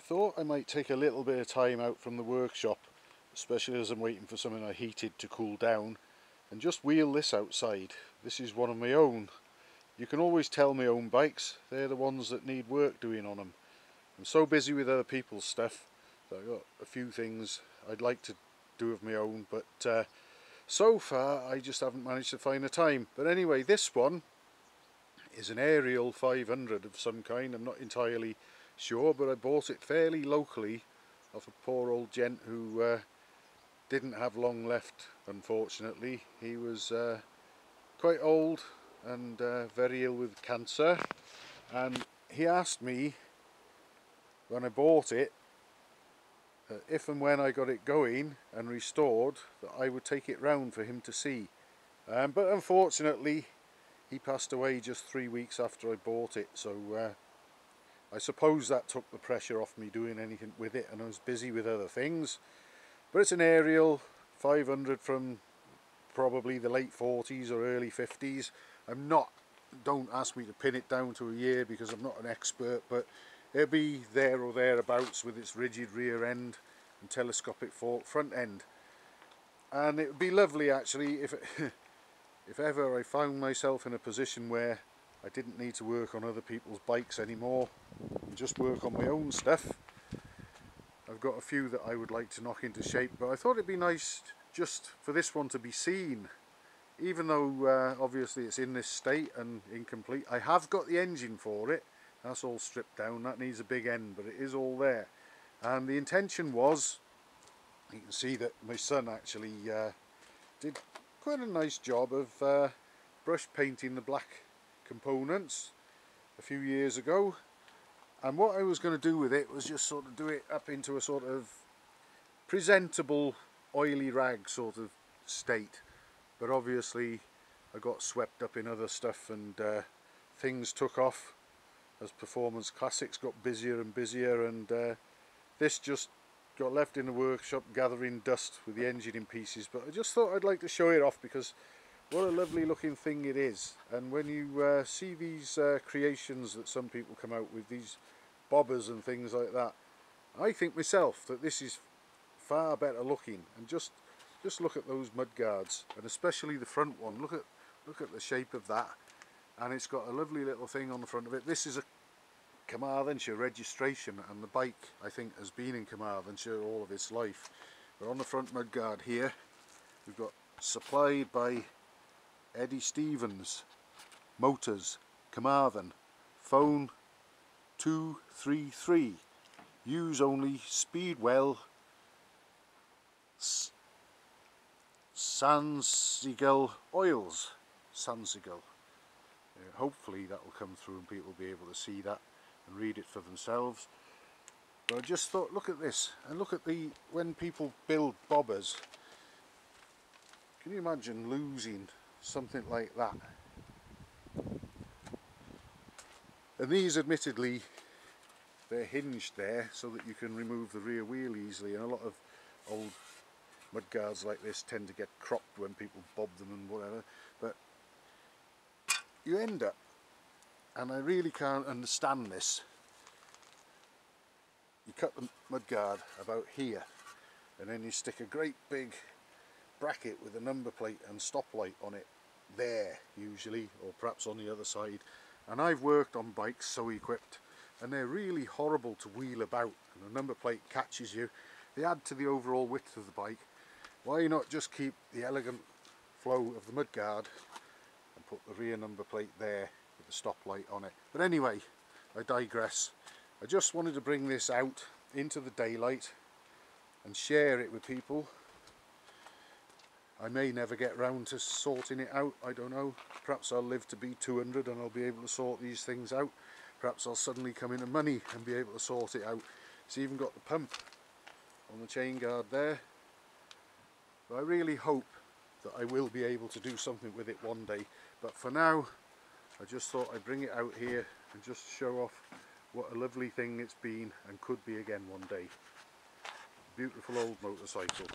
thought I might take a little bit of time out from the workshop, especially as I'm waiting for something I heated to cool down, and just wheel this outside. This is one of my own. You can always tell my own bikes, they're the ones that need work doing on them. I'm so busy with other people's stuff that I've got a few things I'd like to do of my own, but so far I just haven't managed to find the time. But anyway, this one is an Ariel 500 of some kind. I'm not entirely sure, but I bought it fairly locally off a poor old gent who didn't have long left, unfortunately. He was quite old and very ill with cancer, and he asked me when I bought it if and when I got it going and restored that I would take it round for him to see, but unfortunately he passed away just 3 weeks after I bought it, so I suppose that took the pressure off me doing anything with it, and I was busy with other things. But it's an Ariel 500 from probably the late 40s or early 50s. Don't ask me to pin it down to a year because I'm not an expert, but it'll be there or thereabouts with its rigid rear end and telescopic fork front end. And it would be lovely actually if ever I found myself in a position where I didn't need to work on other people's bikes anymore and just work on my own stuff. I've got a few that I would like to knock into shape, but I thought it'd be nice just for this one to be seen. Even though obviously it's in this state and incomplete, I have got the engine for it. That's all stripped down, that needs a big end, but it is all there. And the intention was, you can see that my son actually did quite a nice job of brush painting the black components a few years ago. And what I was going to do with it was just sort of do it up into a sort of presentable oily rag sort of state. But obviously I got swept up in other stuff, and things took off as Performance Classics got busier and busier, and this just got left in the workshop gathering dust with the engine in pieces. But I just thought I'd like to show it off because what a lovely looking thing it is. And when you see these creations that some people come out with, these bobbers and things like that, I think myself that this is far better looking. And just look at those mudguards, and especially the front one. Look at the shape of that, and it's got a lovely little thing on the front of it. This is a Carmarthenshire registration, and the bike I think has been in Carmarthenshire all of its life. But on the front mudguard here we've got supplied by Eddie Stevens Motors, Carmarthen, phone 233, use only Speedwell Sansigal oils. Sansigal. Hopefully that will come through and people will be able to see that and read it for themselves. But I just thought, look at this, and look at when people build bobbers, can you imagine losing something like that? And these, admittedly, they're hinged there so that you can remove the rear wheel easily, and a lot of old mudguards like this tend to get cropped when people bob them and whatever. But you end up, and I really can't understand this, you cut the mudguard about here, and then you stick a great big bracket with a number plate and stoplight on it there usually, or perhaps on the other side. And I've worked on bikes so equipped, and they're really horrible to wheel about, and the number plate catches you. They add to the overall width of the bike. Why not just keep the elegant flow of the mudguard and put the rear number plate there with the stoplight on it? But anyway, I digress. I just wanted to bring this out into the daylight and share it with people. I may never get round to sorting it out, I don't know. Perhaps I'll live to be 200 and I'll be able to sort these things out. Perhaps I'll suddenly come into money and be able to sort it out. It's even got the pump on the chain guard there. But I really hope that I will be able to do something with it one day. But for now, I just thought I'd bring it out here and just show off what a lovely thing it's been and could be again one day. Beautiful old motorcycle.